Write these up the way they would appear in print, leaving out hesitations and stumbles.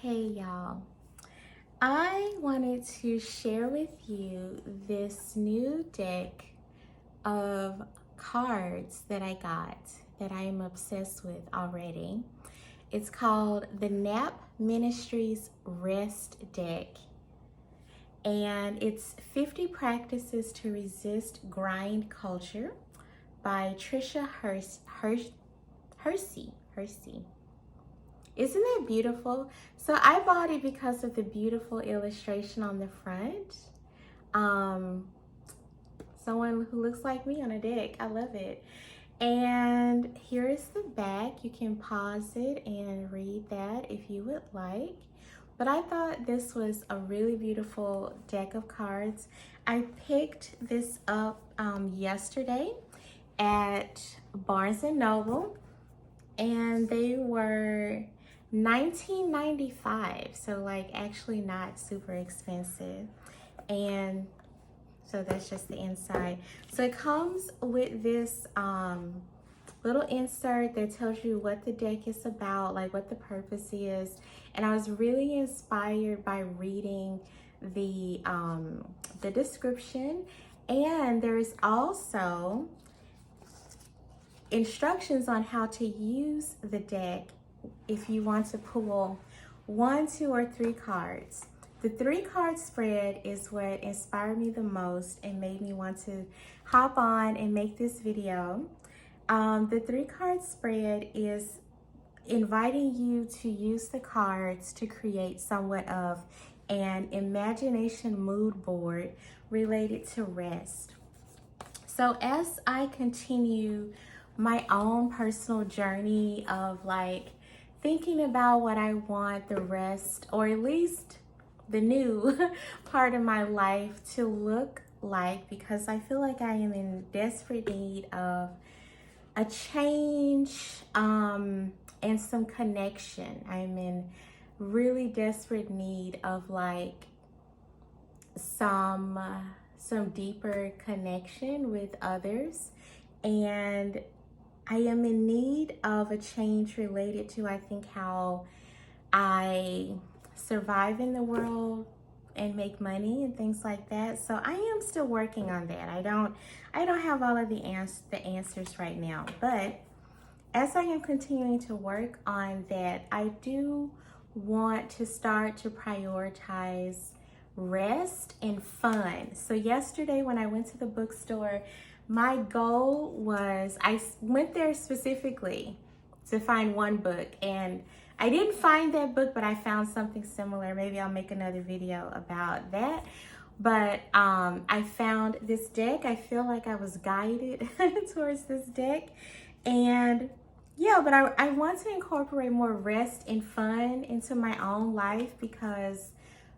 Hey y'all, I wanted to share with you this new deck of cards that I got that I am obsessed with already. It's called the Nap Ministries Rest Deck, and it's 50 Practices to Resist Grind Culture by Tricia Hersey. Isn't that beautiful? So I bought it because of the beautiful illustration on the front. Someone who looks like me on a deck. I love it. And here is the back. You can pause it and read that if you would like. But I thought this was a really beautiful deck of cards. I picked this up yesterday at Barnes & Noble, and they were $19.95, so like actually not super expensive. And so that's just the inside. So it comes with this little insert that tells you what the deck is about, like what the purpose is. And I was really inspired by reading the description, and there is also instructions on how to use the deck if you want to pull 1, 2, or 3 cards. The 3-card spread is what inspired me the most and made me want to hop on and make this video. The 3-card spread is inviting you to use the cards to create somewhat of an imagination mood board related to rest. So as I continue my own personal journey of like thinking about what I want the rest, or at least the new part of my life to look like, because I feel like I am in desperate need of a change and some connection. I'm in really desperate need of like some deeper connection with others, and I am in need of a change related to, I think, how I survive in the world and make money and things like that. So I am still working on that. I don't have all of the answers right now, but as I am continuing to work on that, I do want to start to prioritize rest and fun. So yesterday when I went to the bookstore, my goal was, I went there specifically to find one book, and I didn't find that book, but I found something similar. Maybe I'll make another video about that. But I found this deck. I feel like I was guided towards this deck. And yeah, but I want to incorporate more rest and fun into my own life, because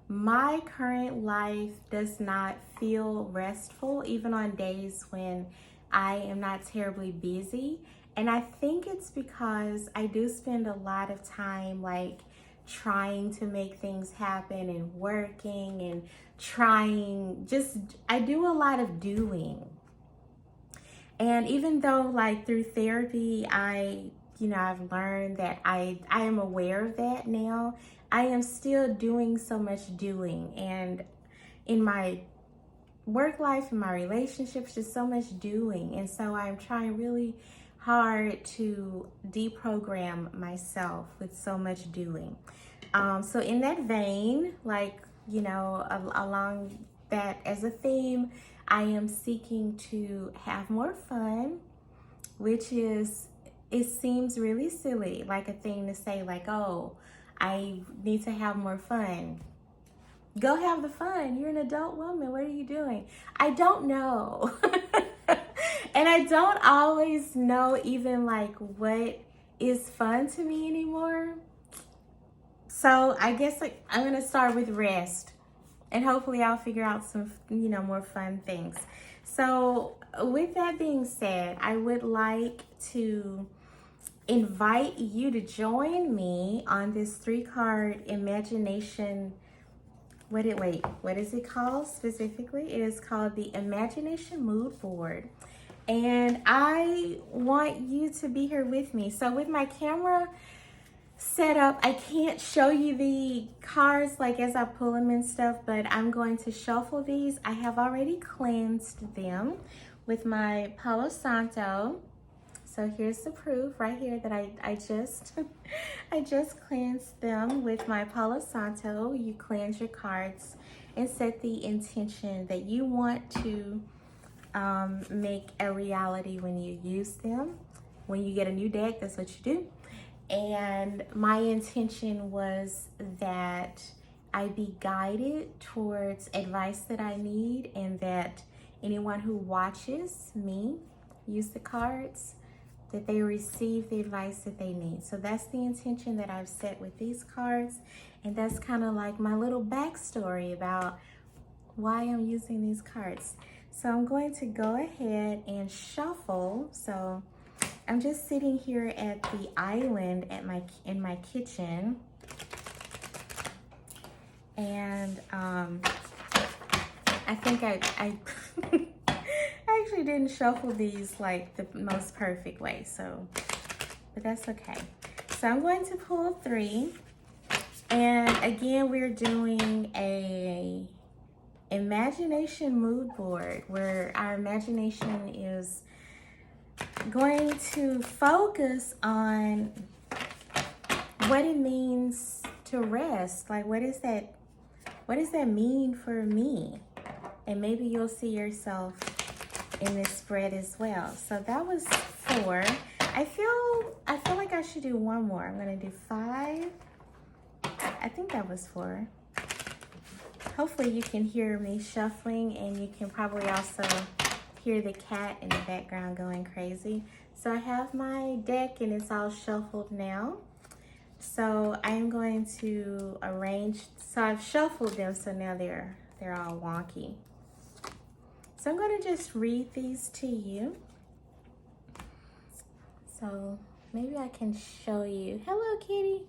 my current life does not feel restful, even on days when I am not terribly busy. And I think it's because I do spend a lot of time like trying to make things happen and working and I do a lot of doing. And even though like through therapy, I've learned that I am aware of that now, I am still doing so much doing. And in my work life, in my relationships, just so much doing. And so I'm trying really hard to deprogram myself with so much doing. So in that vein, like, along that as a theme, I am seeking to have more fun, which is, it seems really silly, like a thing to say, like, oh, I need to have more fun. Go have the fun. You're an adult woman. What are you doing? I don't know. And I don't always know even like what is fun to me anymore. So I guess like I'm going to start with rest, and hopefully I'll figure out some, more fun things. So with that being said, I would like to invite you to join me on this 3-card imagination. What is it called specifically? It is called the Imagination Mood Board. And I want you to be here with me. So with my camera set up. I can't show you the cards like as I pull them and stuff, but I'm going to shuffle these. I have already cleansed them with my Palo Santo. So here's the proof right here that I just I just cleansed them with my Palo Santo. You cleanse your cards and set the intention that you want to make a reality when you use them. When you get a new deck, that's what you do. And my intention was that I be guided towards advice that I need, and that anyone who watches me use the cards, that they receive the advice that they need. So that's the intention that I've set with these cards. And that's kind of like my little backstory about why I'm using these cards. So I'm going to go ahead and shuffle. So I'm just sitting here at the island at in my kitchen, and I think I actually didn't shuffle these like the most perfect way, so but that's okay. So I'm going to pull 3, and again we're doing a imagination mood board where our imagination is going to focus on what it means to rest. Like, what does that mean for me? And maybe you'll see yourself in this spread as well. So that was 4. I feel like I should do one more. I'm gonna do 5. I think that was 4. Hopefully you can hear me shuffling, and you can probably also hear the cat in the background going crazy. So I have my deck and it's all shuffled now. So I'm going to arrange, so I've shuffled them, so now they're all wonky. So I'm going to just read these to you. So maybe I can show you. Hello, kitty.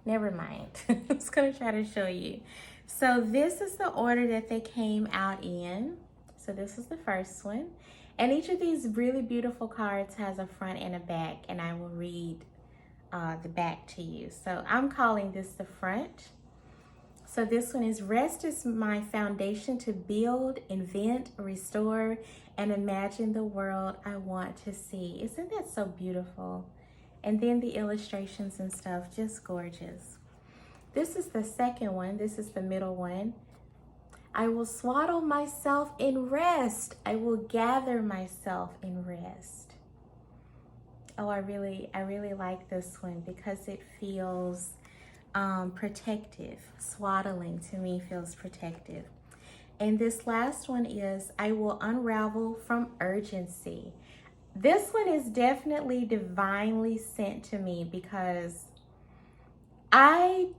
Never mind. I'm just going to try to show you. So this is the order that they came out in. So this is the first one. And each of these really beautiful cards has a front and a back, and I will read the back to you. So I'm calling this the front. So this one is: rest is my foundation to build, invent, restore, and imagine the world I want to see. Isn't that so beautiful? And then the illustrations and stuff, just gorgeous. This is the second one. This is the middle one. I will swaddle myself in rest. I will gather myself in rest. Oh, I really like this one because it feels protective. Swaddling to me feels protective. And this last one is: I will unravel from urgency. This one is definitely divinely sent to me because I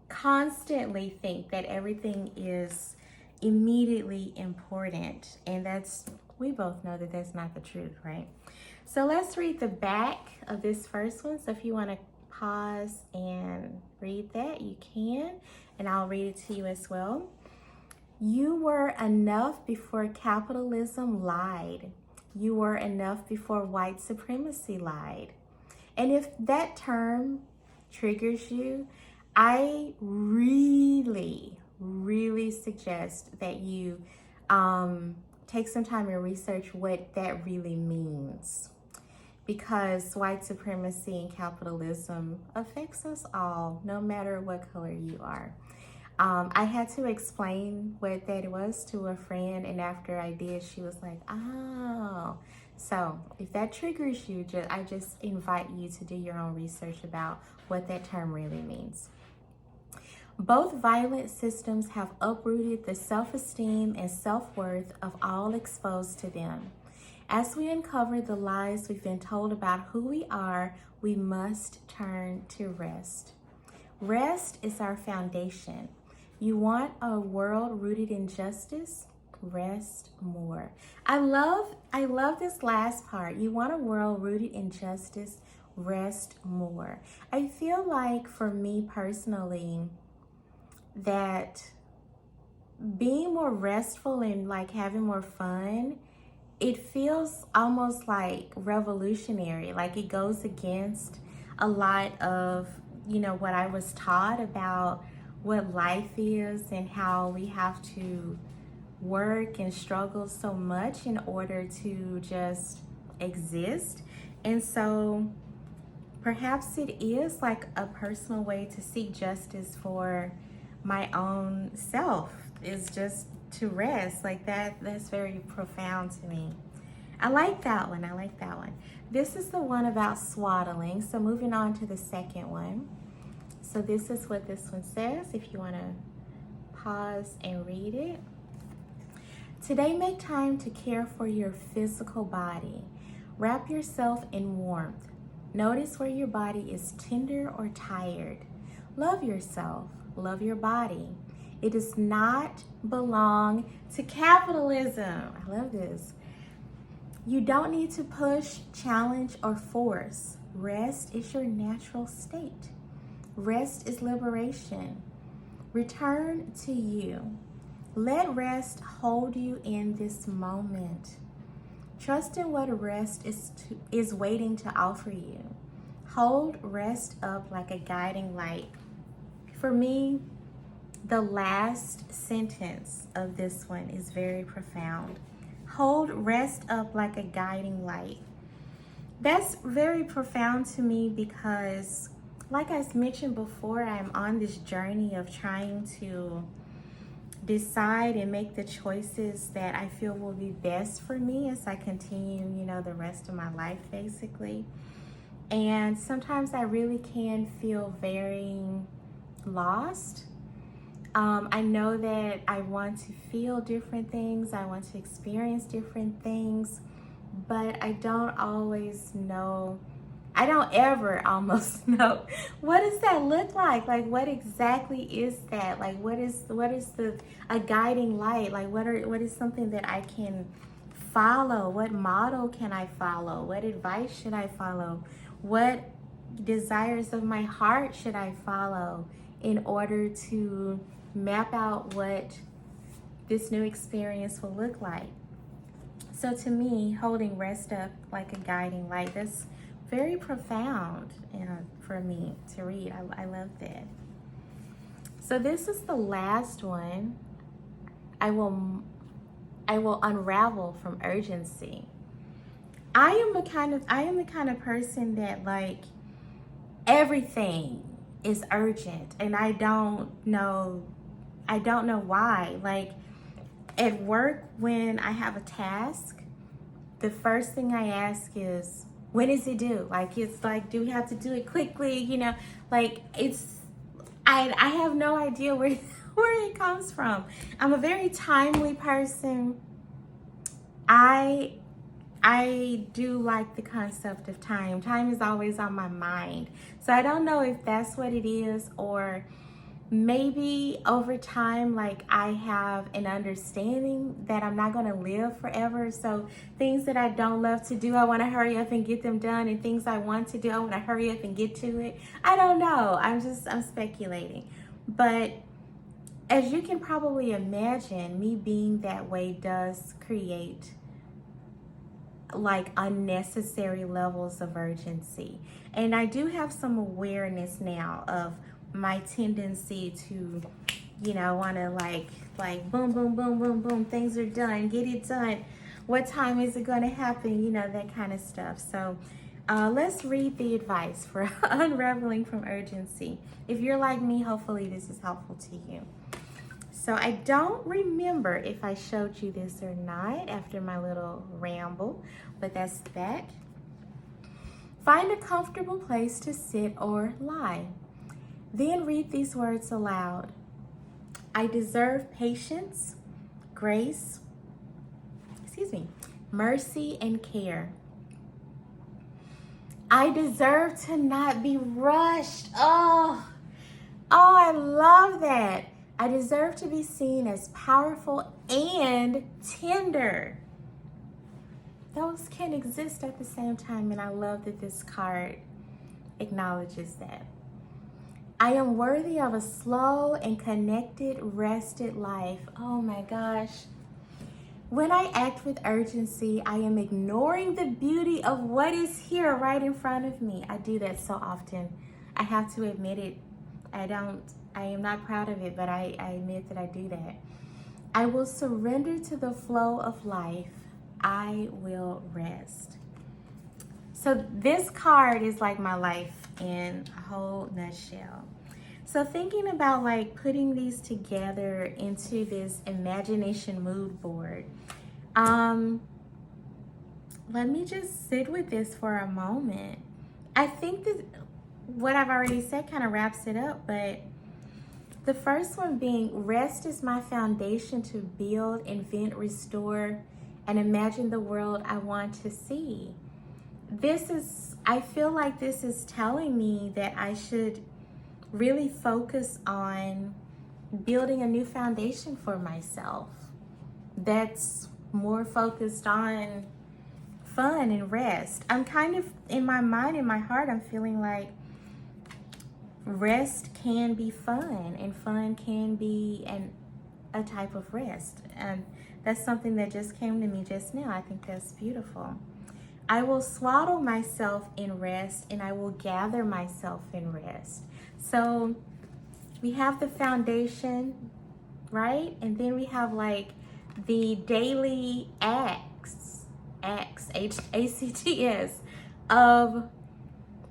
constantly think that everything is immediately important, and we both know that that's not the truth, right? So let's read the back of this first one. So if you want to pause and read that, you can, and I'll read it to you as well. You were enough before capitalism lied. You were enough before white supremacy lied. And if that term triggers you, I really suggest that you take some time and research what that really means, because white supremacy and capitalism affects us all, no matter what color you are. I had to explain what that was to a friend, and after I did, she was like, oh. So if that triggers you, I just invite you to do your own research about what that term really means. Both violent systems have uprooted the self-esteem and self-worth of all exposed to them. As we uncover the lies we've been told about who we are, we must turn to rest. Rest is our foundation. You want a world rooted in justice? Rest more. I love this last part. You want a world rooted in justice? Rest more. I feel like for me personally, that being more restful and like having more fun, it feels almost like revolutionary. Like it goes against a lot of what I was taught about what life is and how we have to work and struggle so much in order to just exist. And so perhaps it is like a personal way to seek justice for my own self, is just to rest. Like that's very profound to me. I like that one. I like that one. This is the one about swaddling. So moving on to the second one. So this is what this one says, if you want to pause and read it. Today, make time to care for your physical body. Wrap yourself in warmth. Notice where your body is tender or tired. Love yourself. Love your body. It does not belong to capitalism. I love this. You don't need to push, challenge, or force. Rest is your natural state. Rest is liberation. Return to you. Let rest hold you in this moment. Trust in what rest is waiting to offer you. Hold rest up like a guiding light. For me, the last sentence of this one is very profound. Hold rest up like a guiding light. That's very profound to me because, like I mentioned before, I'm on this journey of trying to decide and make the choices that I feel will be best for me as I continue, the rest of my life, basically. And sometimes I really can feel very lost. I know that I want to feel different things. I want to experience different things, but I don't always know. I don't ever almost know, what does that look like? Like, what exactly is that? Like, what is a guiding light? Like, what is something that I can follow? What model can I follow? What advice should I follow? What desires of my heart should I follow in order to map out what this new experience will look like? So to me, holding rest up like a guiding light, that's very profound for me to read. I love that. So this is the last one. I will unravel from urgency. I am the kind of person that, like, everything is urgent, and I don't know why. Like, at work, when I have a task, the first thing I ask is, when is it due? Like, it's like, do we have to do it quickly? Like, I have no idea where it comes from. I'm a very timely person. I do like the concept of time. Time is always on my mind. So I don't know if that's what it is, or maybe over time, like, I have an understanding that I'm not going to live forever. So things that I don't love to do, I want to hurry up and get them done. And things I want to do, I want to hurry up and get to it. I don't know. I'm speculating. But as you can probably imagine, me being that way does create, like, unnecessary levels of urgency. And I do have some awareness now of my tendency to, want to like boom, boom, boom, boom, boom, things are done, get it done. What time is it going to happen? That kind of stuff. So let's read the advice for unraveling from urgency. If you're like me, hopefully this is helpful to you. So I don't remember if I showed you this or not after my little ramble, but that's that. Find a comfortable place to sit or lie. Then read these words aloud. I deserve patience, grace, mercy, and care. I deserve to not be rushed. Oh, I love that. I deserve to be seen as powerful and tender. Those can exist at the same time, and I love that this card acknowledges that. I am worthy of a slow and connected, rested life. Oh my gosh. When I act with urgency, I am ignoring the beauty of what is here right in front of me. I do that so often. I have to admit it. I am not proud of it, but I admit that I do that. I will surrender to the flow of life. I will rest. So this card is like my life in a whole nutshell. So thinking about like putting these together into this imagination mood board, let me just sit with this for a moment. I think that what I've already said kind of wraps it up, but the first one being rest is my foundation to build, invent, restore, and imagine the world I want to see. I feel like this is telling me that I should really focus on building a new foundation for myself that's more focused on fun and rest. I'm kind of, in my mind, in my heart, I'm feeling like rest can be fun and fun can be a type of rest. And that's something that just came to me just now. I think that's beautiful. I will swaddle myself in rest and I will gather myself in rest. So we have the foundation, right? And then we have like the daily acts, ACTS, of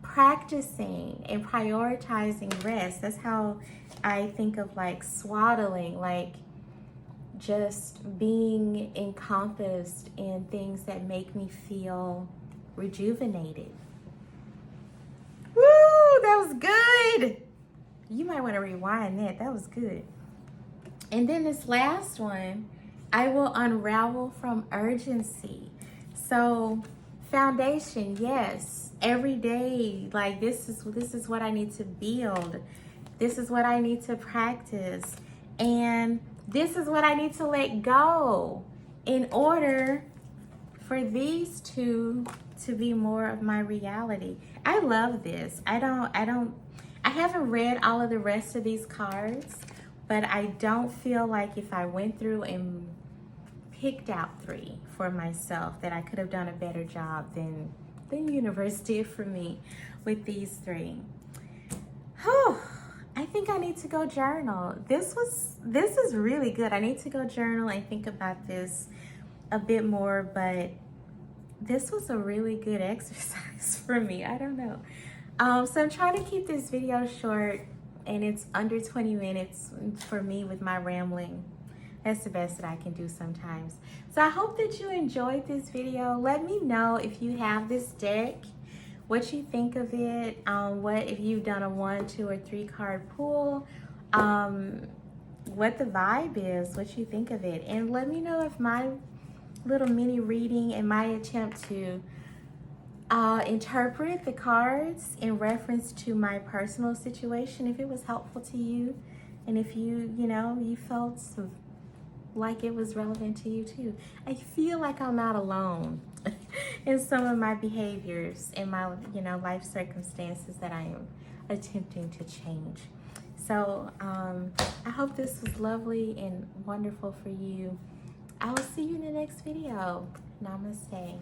practicing and prioritizing rest. That's how I think of like swaddling, like just being encompassed in things that make me feel rejuvenated. Woo, that was good. You might want to rewind that. That was good. And then this last one, I will unravel from urgency. So foundation, yes, every day, like this is what I need to build. This is what I need to practice. And this is what I need to let go in order for these two to be more of my reality. I love this. I haven't read all of the rest of these cards, but I don't feel like if I went through and picked out 3 for myself that I could have done a better job than universe did for me with these 3. Whew. I think I need to go journal. This is really good. I need to go journal and think about this a bit more, but this was a really good exercise for me. I don't know. So I'm trying to keep this video short, and it's under 20 minutes for me with my rambling. That's the best that I can do sometimes. So I hope that you enjoyed this video. Let me know if you have this deck, what you think of it, what if you've done a 1, 2, or 3 card pull, what the vibe is, what you think of it, and let me know if my little mini reading and my attempt to interpret the cards in reference to my personal situation, if it was helpful to you, and if you felt like it was relevant to you too. I feel like I'm not alone in some of my behaviors and my life circumstances that I am attempting to change. So I hope this was lovely and wonderful for you. I will see you in the next video. Namaste.